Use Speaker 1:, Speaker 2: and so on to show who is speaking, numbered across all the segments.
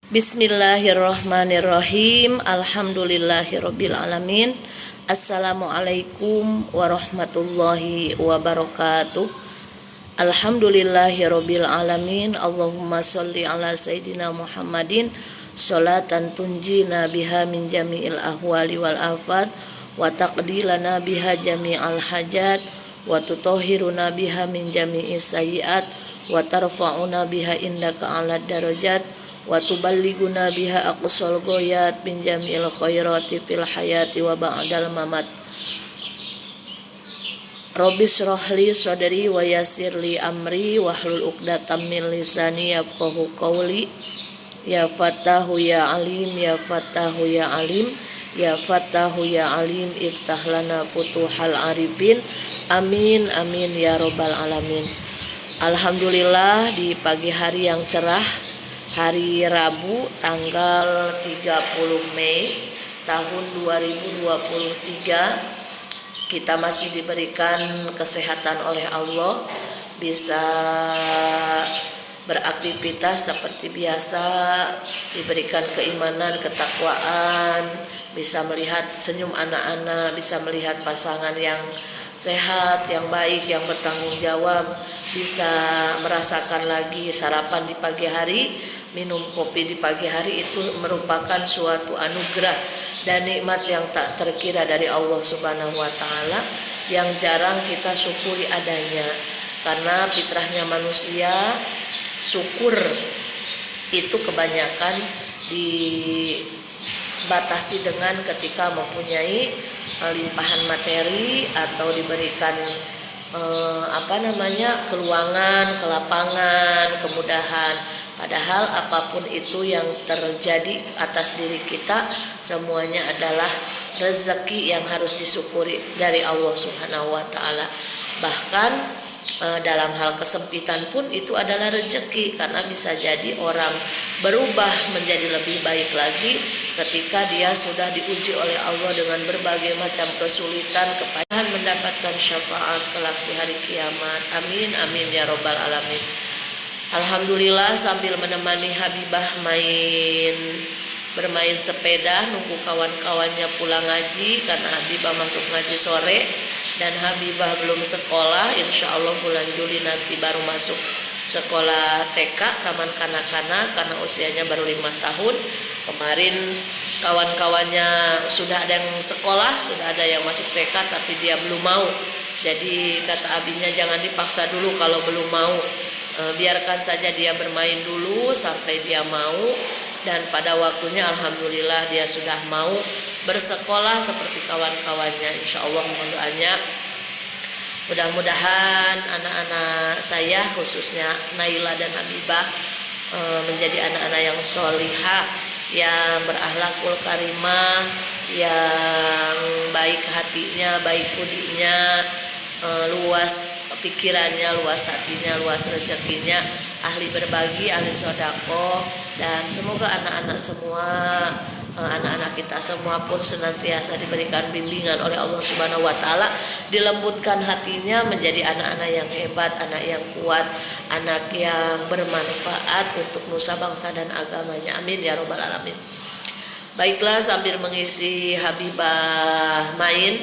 Speaker 1: Bismillahirrahmanirrahim. Alhamdulillahirabbil alamin. Assalamualaikum warahmatullahi wabarakatuh. Alhamdulillahirabbil alamin. Allahumma sholli ala sayidina Muhammadin sholatan tunjina biha min jami'il ahwali wal afat wa taqdilana biha jami'al hajat wa tutahhiruna biha min jami'is sayyiat wa tarfa'una biha indaka 'alad darajat wa tuballighuna biha aqsal ghayat min jami'il khairati fil hayati wa ba'dal mamat. Rabbi shrah li sadri wa yassir li amri wahlul 'uqdatam min lisani yafqahu qawli. Ya Fattahu ya Alim, ya Fattahu ya Alim, ya Fattahu ya Alim, iftah lana futuhal arifin. Amin amin ya robbal alamin. Alhamdulillah, di pagi hari yang cerah, hari Rabu tanggal 30 Mei tahun 2023, kita masih diberikan kesehatan oleh Allah, bisa beraktivitas seperti biasa, diberikan keimanan, ketakwaan, bisa melihat senyum anak-anak, bisa melihat pasangan yang sehat, yang baik, yang bertanggung jawab, bisa merasakan lagi sarapan di pagi hari, minum kopi di pagi hari. Itu merupakan suatu anugerah dan nikmat yang tak terkira dari Allah Subhanahu wa Ta'ala, yang jarang kita syukuri adanya, karena fitrahnya manusia syukur itu kebanyakan dibatasi dengan ketika mempunyai limpahan materi atau diberikan keluangan, kelapangan, kemudahan. Padahal apapun itu yang terjadi atas diri kita, semuanya adalah rezeki yang harus disyukuri dari Allah Subhanahu wa Ta'ala. Bahkan dalam hal kesempitan pun itu adalah rezeki, karena bisa jadi orang berubah menjadi lebih baik lagi ketika dia sudah diuji oleh Allah dengan berbagai macam kesulitan, kepayahan, mendapatkan syafaat kelak di hari kiamat. Amin amin ya robbal alamin. Alhamdulillah, sambil menemani Habibah bermain sepeda nunggu kawan-kawannya pulang ngaji, karena Habibah masuk ngaji sore dan Habibah belum sekolah. Insya Allah bulan Juli nanti baru masuk sekolah TK, taman kanak-kanak, karena usianya baru 5 tahun. Kemarin kawan-kawannya sudah ada yang sekolah, sudah ada yang masuk TK, tapi dia belum mau. Jadi kata abinya, jangan dipaksa dulu kalau belum mau, biarkan saja dia bermain dulu sampai dia mau. Dan pada waktunya alhamdulillah dia sudah mau bersekolah seperti kawan-kawannya. Insya Allah mohon doanya, mudah-mudahan anak-anak saya, khususnya Naila dan Habibah, menjadi anak-anak yang sholihah, yang berakhlakul karimah, yang baik hatinya, baik budinya, luas pikirannya, luas hatinya, luas rezekinya, ahli berbagi, ahli sodako. Dan semoga anak-anak semua, anak-anak kita semua pun senantiasa diberikan bimbingan oleh Allah Subhanahu wa Ta'ala, dilembutkan hatinya menjadi anak-anak yang hebat, anak yang kuat, anak yang bermanfaat untuk nusa bangsa dan agamanya. Amin ya robbal alamin. Baiklah, sambil mengisi Habibah main,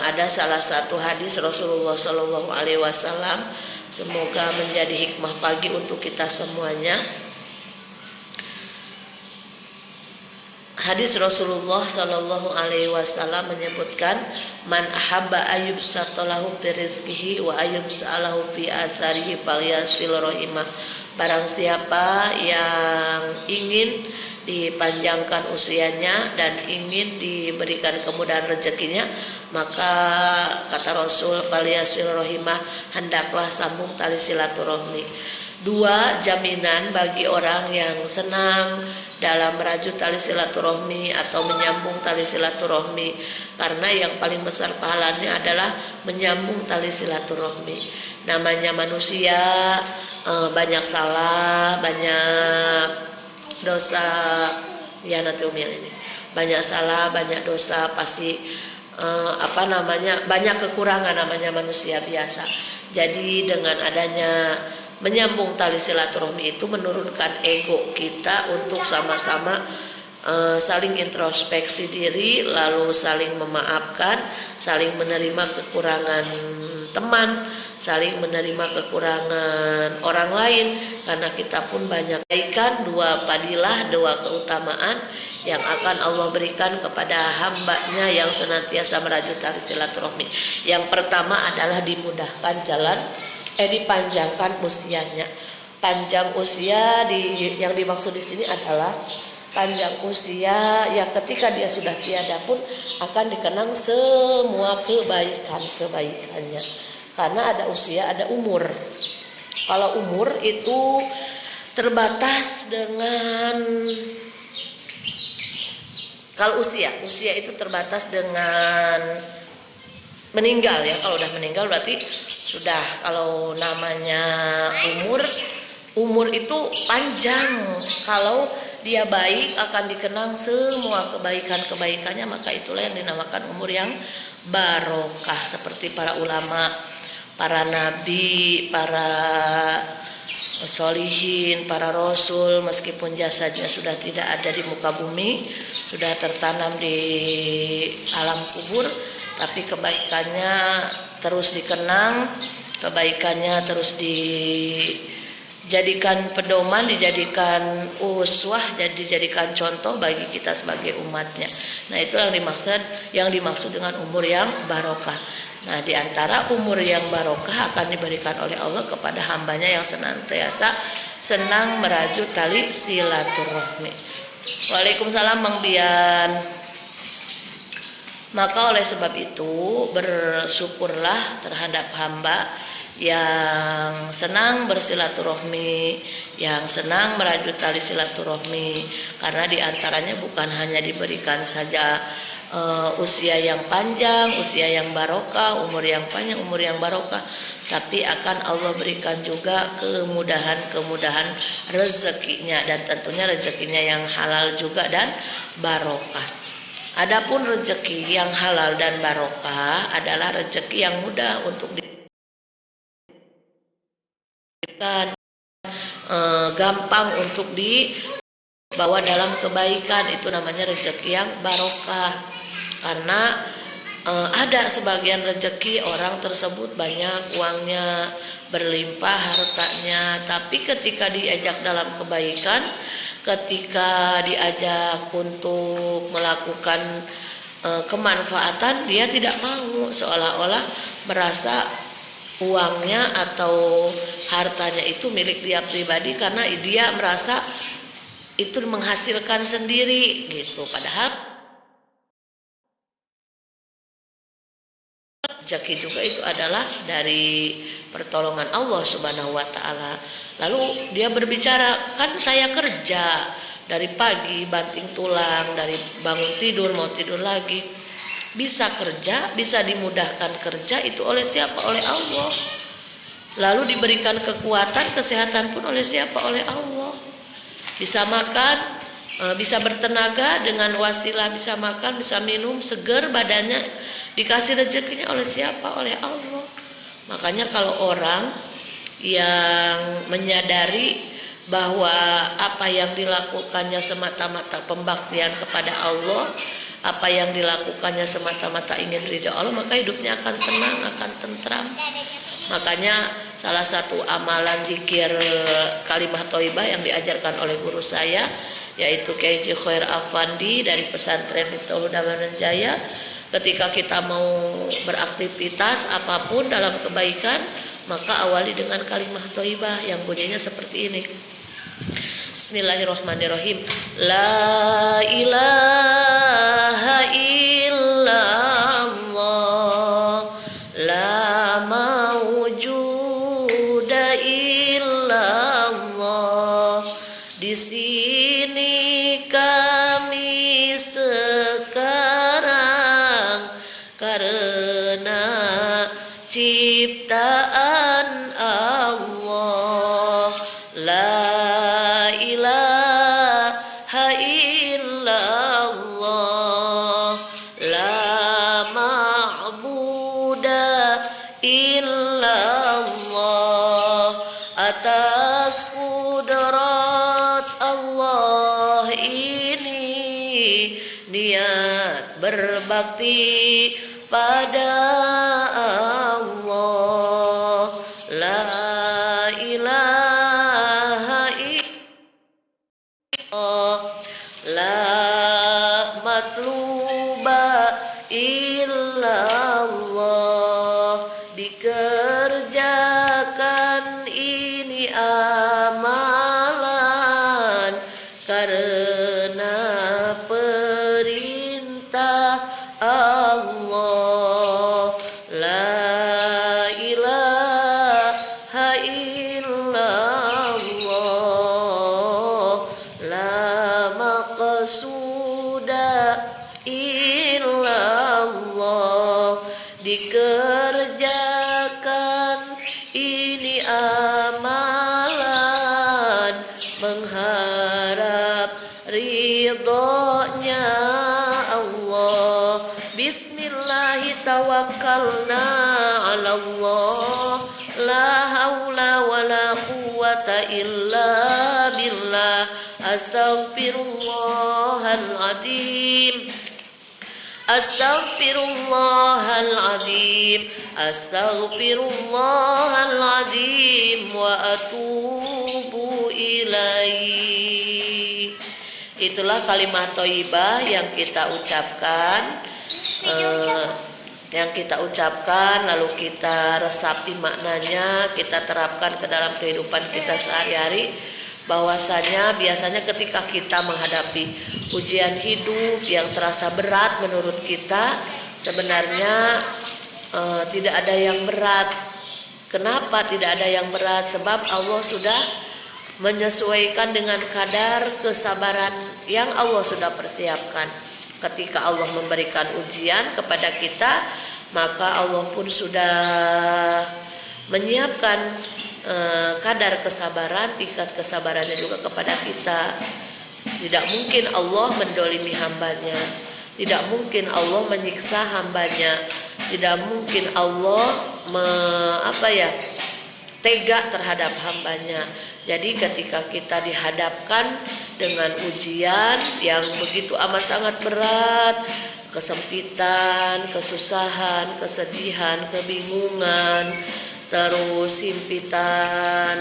Speaker 1: ada salah satu hadis Rasulullah Shallallahu Alaihi Wasallam, semoga menjadi hikmah pagi untuk kita semuanya. Hadis Rasulullah Shallallahu Alaihi Wasallam menyebutkan, man ahabba ayub satolahu fi rizqihi wa ayub sa'alahu fi atharihi falyasil rahimah. Barang siapa yang ingin dipanjangkan usianya dan ingin diberikan kemudahan rezekinya, maka kata Rasul, falyasil rahimah, hendaklah sambung tali silaturahmi. Dua jaminan bagi orang yang senang dalam merajut tali silaturahmi atau menyambung tali silaturahmi, karena yang paling besar pahalanya adalah menyambung tali silaturahmi. Namanya manusia, banyak salah, banyak dosa, ya nanti yang ini banyak salah, banyak dosa, pasti banyak kekurangan, namanya manusia biasa. Jadi dengan adanya menyambung tali silaturahmi itu menurunkan ego kita untuk sama-sama saling introspeksi diri, lalu saling memaafkan, saling menerima kekurangan teman, saling menerima kekurangan orang lain, karena kita pun banyak kebaikan, dua padilah, dua keutamaan yang akan Allah berikan kepada hambanya yang senantiasa merajut tali silaturahmi. Yang pertama adalah dimudahkan jalan, dipanjangkan usianya. Panjang usia yang dimaksud di sini adalah panjang usia yang ketika dia sudah tiada pun akan dikenang semua kebaikannya. Karena ada usia, ada umur. Kalau umur itu terbatas dengan, kalau usia itu terbatas dengan meninggal ya. Kalau udah meninggal berarti sudah. Kalau namanya umur itu panjang. Kalau dia baik akan dikenang semua kebaikannya, maka itulah yang dinamakan umur yang barokah. Seperti para ulama, para nabi, para solihin, para rasul, meskipun jasanya sudah tidak ada di muka bumi, sudah tertanam di alam kubur, tapi kebaikannya terus dikenang, kebaikannya terus dijadikan pedoman, dijadikan uswah, dijadikan contoh bagi kita sebagai umatnya. Nah, itu yang dimaksud dengan umur yang barokah. Nah, di antara umur yang barokah akan diberikan oleh Allah kepada hambanya yang senantiasa senang merajut tali silaturahmi. Waalaikumsalam Mang Dian. Maka oleh sebab itu bersyukurlah terhadap hamba yang senang bersilaturahmi, yang senang merajut tali silaturahmi, karena diantaranya bukan hanya diberikan saja usia yang panjang, usia yang barokah, umur yang panjang, umur yang barokah, tapi akan Allah berikan juga kemudahan rezekinya, dan tentunya rezekinya yang halal juga dan barokah. Adapun rezeki yang halal dan barokah adalah rezeki yang mudah untuk diberikan, gampang untuk dibawa dalam kebaikan, itu namanya rezeki yang barokah. Karena ada sebagian rezeki orang tersebut banyak uangnya, berlimpah hartanya, tapi ketika diajak dalam kebaikan, ketika diajak untuk melakukan kemanfaatan, dia tidak mau, seolah-olah merasa uangnya atau hartanya itu milik dia pribadi, karena dia merasa itu menghasilkan sendiri gitu. Padahal rezeki juga itu adalah dari pertolongan Allah Subhanahu wa taala. Lalu dia berbicara, kan saya kerja dari pagi banting tulang, dari bangun tidur mau tidur lagi. Bisa kerja, bisa dimudahkan kerja itu oleh siapa? Oleh Allah. Lalu diberikan kekuatan, kesehatan pun oleh siapa? Oleh Allah. Bisa makan, bisa bertenaga dengan wasilah, bisa makan, bisa minum, seger badannya, dikasih rezekinya oleh siapa? Oleh Allah. Makanya kalau orang yang menyadari bahwa apa yang dilakukannya semata-mata pembaktian kepada Allah, apa yang dilakukannya semata-mata ingin ridha Allah, maka hidupnya akan tenang, akan tentram. Makanya salah satu amalan zikir kalimah thayyibah yang diajarkan oleh guru saya, yaitu Kiai Khair Afandi dari pesantren Miftahul Huda Jaya, ketika kita mau beraktivitas apapun dalam kebaikan, maka awali dengan kalimah thayyibah yang bunyinya seperti ini. Bismillahirrahmanirrahim. La ilaha illallah, la maujuda illallah. Di sini kami sekarang karena ciptaan Allah. La ilaha illallah, la ma'buda illallah. ini niat berbakti pada Allah. La ilaha illallah, la matluba illallah. Dikerjakan ini amalan karena perintah Allah. La ilaha illallah, la maqsuda illallah. Dikerjakan ini amalan mengharap ridhonya Allah. Bismillahi tawakkalna ala Allah, la haula wala quwwata illa billah. Astaghfirullahaladzim, astaghfirullahaladzim, astaghfirullahaladzim wa atubu ilaih. Itulah kalimat thayyibah yang kita ucapkan, lalu kita resapi maknanya, kita terapkan ke dalam kehidupan kita sehari-hari. Bahwasanya biasanya ketika kita menghadapi ujian hidup yang terasa berat menurut kita, sebenarnya tidak ada yang berat. Kenapa tidak ada yang berat? Sebab Allah sudah menyesuaikan dengan kadar kesabaran yang Allah sudah persiapkan. Ketika Allah memberikan ujian kepada kita, maka Allah pun sudah menyiapkan kadar kesabaran, tingkat kesabarannya juga kepada kita. Tidak mungkin Allah mendolimi hambanya, tidak mungkin Allah menyiksa hambanya, tidak mungkin Allah tega terhadap hambanya. Jadi ketika kita dihadapkan dengan ujian yang begitu amat sangat berat, kesempitan, kesusahan, kesedihan, kebingungan, terus himpitan,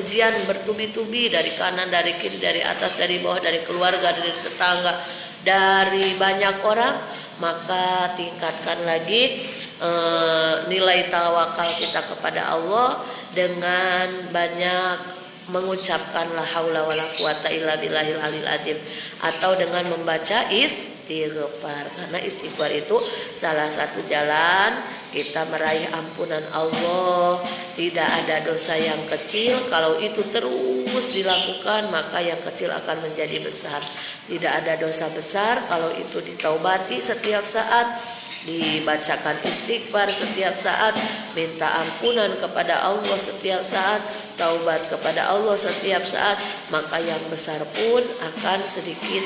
Speaker 1: ujian bertubi-tubi dari kanan, dari kiri, dari atas, dari bawah, dari keluarga, dari tetangga, dari banyak orang, maka tingkatkan lagi nilai tawakal kita kepada Allah dengan banyak mengucapkan la haula wala quwata illa billahil aliyil azim, atau dengan membaca istighfar. Karena istighfar itu salah satu jalan kita meraih ampunan Allah. Tidak ada dosa yang kecil, kalau itu terus dilakukan maka yang kecil akan menjadi besar. Tidak ada dosa besar kalau itu ditaubati setiap saat, dibacakan istighfar setiap saat, minta ampunan kepada Allah setiap saat, taubat kepada Allah setiap saat, maka yang besar pun akan sedikit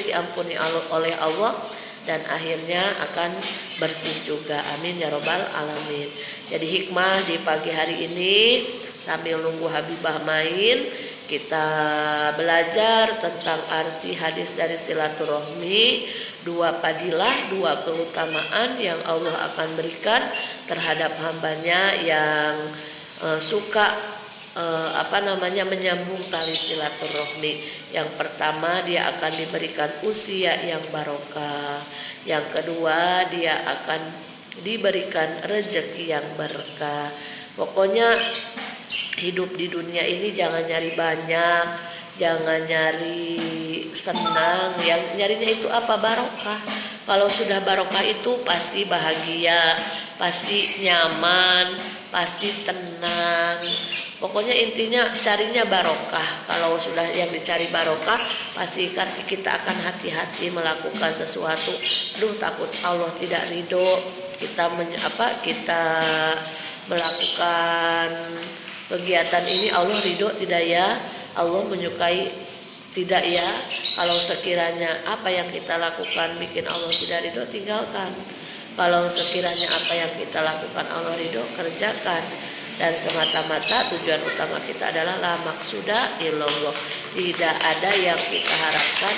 Speaker 1: diampuni oleh Allah, dan akhirnya akan bersih juga. Amin ya robbal alamin. Jadi hikmah di pagi hari ini, sambil nunggu Habibah main, kita belajar tentang arti hadis dari silaturahmi, dua padilah, dua keutamaan yang Allah akan berikan terhadap hambanya yang suka menyambung tali silaturahmi. Yang pertama, dia akan diberikan usia yang barokah. Yang kedua, dia akan diberikan rezeki yang berkah. Pokoknya hidup di dunia ini jangan nyari banyak, jangan nyari senang, yang nyarinya itu apa? Barokah. Kalau sudah barokah itu pasti bahagia, pasti nyaman, pasti tenang. Pokoknya intinya carinya barokah. Kalau sudah yang dicari barokah, pasti kita akan hati-hati melakukan sesuatu. Takut Allah tidak ridho. Kita melakukan kegiatan ini, Allah ridho tidak ya? Allah menyukai tidak ya? Kalau sekiranya apa yang kita lakukan bikin Allah tidak ridho, tinggalkan. Kalau sekiranya apa yang kita lakukan Allah ridho, kerjakan. dan semata-mata tujuan utama kita adalah la maksuda illallah. Tidak ada yang kita harapkan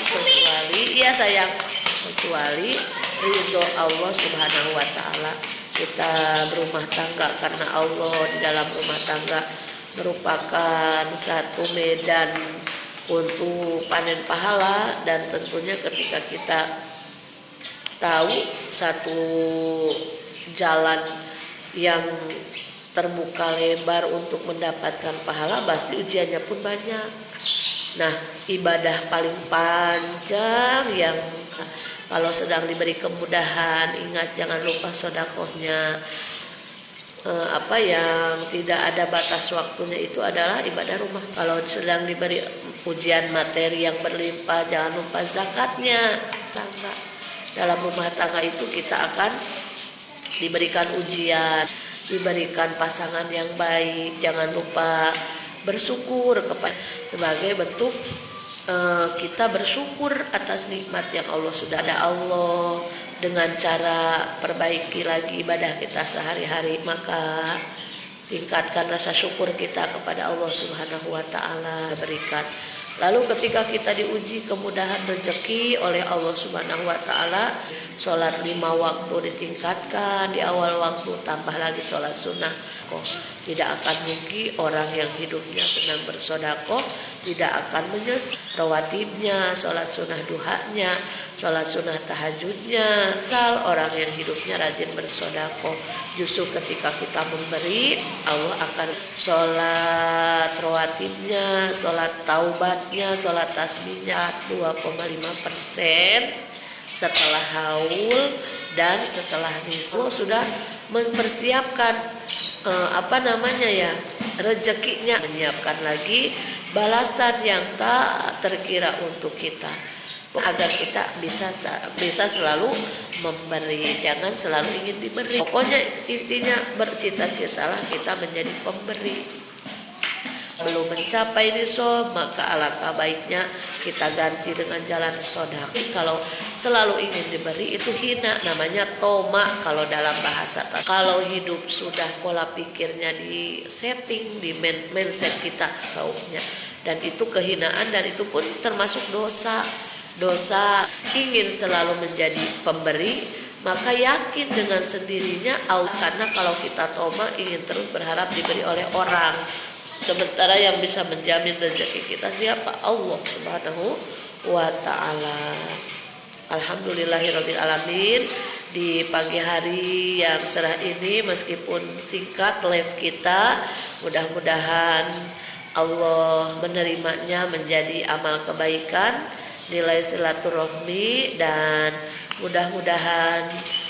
Speaker 1: kecuali ridho Allah Subhanahu wa taala. Kita berumah tangga karena Allah. Di dalam rumah tangga merupakan satu medan untuk panen pahala, dan tentunya ketika kita tahu satu jalan yang terbuka lebar untuk mendapatkan pahala, pasti ujiannya pun banyak. Nah, ibadah paling panjang yang kalau sedang diberi kemudahan, ingat jangan lupa sodakohnya. Yang tidak ada batas waktunya itu adalah ibadah rumah. Kalau sedang diberi ujian materi yang berlimpah, jangan lupa zakatnya. Tangga dalam rumah tangga itu kita akan diberikan ujian, diberikan pasangan yang baik. Jangan lupa bersyukur sebagai bentuk kita bersyukur atas nikmat yang Allah sudah ada. Allah dengan cara perbaiki lagi ibadah kita sehari-hari, maka tingkatkan rasa syukur kita kepada Allah Subhanahu wa taala berikan. Lalu ketika kita diuji kemudahan rezeki oleh Allah Subhanahu wa taala, sholat 5 waktu ditingkatkan, di awal waktu tambah lagi sholat sunnah. Tidak akan rugi orang yang hidupnya senang bersodakoh, tidak akan menyesal rawatibnya, sholat sunnah duhanya, sholat sunnah tahajudnya. Kalau orang yang hidupnya rajin bersodakoh, justru ketika kita memberi, Allah akan sholat rawatibnya, sholat taubatnya, sholat tasbihnya 2,5% setelah haul dan setelah nisfu sudah mempersiapkan rezekinya, menyiapkan lagi balasan yang tak terkira untuk kita, agar kita bisa selalu memberi, jangan selalu ingin diberi. Pokoknya intinya bercita-citalah kita menjadi pemberi. Belum mencapai nisab, maka alangkah baiknya kita ganti dengan jalan sedekah. Kalau selalu ingin diberi itu hina, namanya toma kalau dalam bahasa. Kalau hidup sudah pola pikirnya di setting, di mindset kita saumnya, dan itu kehinaan, dan itu pun termasuk dosa ingin selalu menjadi pemberi, maka yakin dengan sendirinya karena kalau kita toma ingin terus berharap diberi oleh orang, sementara yang bisa menjamin rezeki kita siapa? Allah Subhanahu wa ta'ala. Alhamdulillahirabbil alamin. Di pagi hari yang cerah ini, meskipun singkat live kita, mudah-mudahan Allah menerimanya menjadi amal kebaikan, nilai silaturahmi, dan mudah-mudahan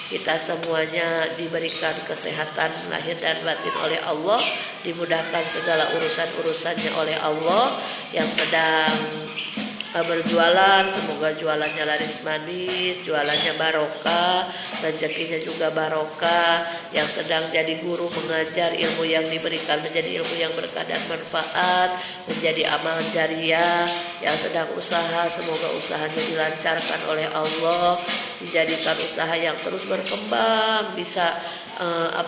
Speaker 1: kita semuanya diberikan kesehatan lahir dan batin oleh Allah, dimudahkan segala urusan-urusannya oleh Allah. Yang sedang berjualan, semoga jualannya laris manis, jualannya barokah, rezekinya juga barokah. Yang sedang jadi guru mengajar, ilmu yang diberikan menjadi ilmu yang berkah dan manfaat, menjadi amal jariah. Yang sedang usaha, semoga usahanya dilancarkan oleh Allah, dijadikan usaha yang terus berkembang, bisa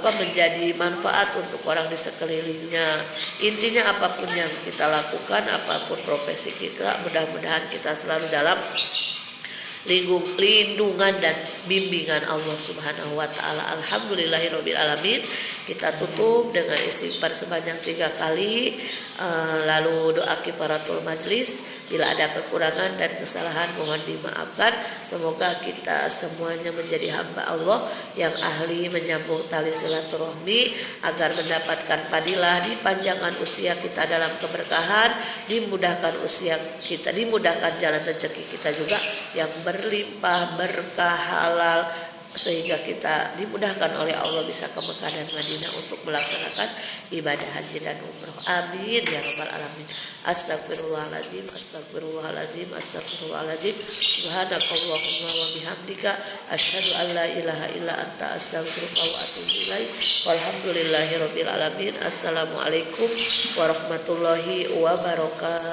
Speaker 1: menjadi manfaat untuk orang di sekelilingnya. Intinya apapun yang kita lakukan, apapun profesi kita, mudah-mudahan kita selalu dalam lindungan dan bimbingan Allah Subhanahu wa ta'ala. Alhamdulillahirabbil alamin. Kita tutup dengan istighfar sebanyak 3 kali, lalu doa kifaratul majlis. Bila ada kekurangan dan kesalahan mohon dimaafkan. Semoga kita semuanya menjadi hamba Allah yang ahli menyambung tali silaturahmi, agar mendapatkan fadilah, dipanjangkan usia kita dalam keberkahan, dimudahkan usia kita, dimudahkan jalan rezeki kita juga yang berlimpah, berkah, halal, sehingga kita dimudahkan oleh Allah bisa ke Mekah dan Madinah untuk melaksanakan ibadah haji dan umroh. Amin ya rabbal alamin. Astagfirullahaladzim, astagfirullahaladzim, astagfirullahaladzim. Subhanakallahumma wa bihamdika, asyhadu an la ilaha illa anta, astaghfiruka wa atubu ilaik. Walhamdulillahirabbil alamin. Assalamualaikum warahmatullahi wabarakatuh.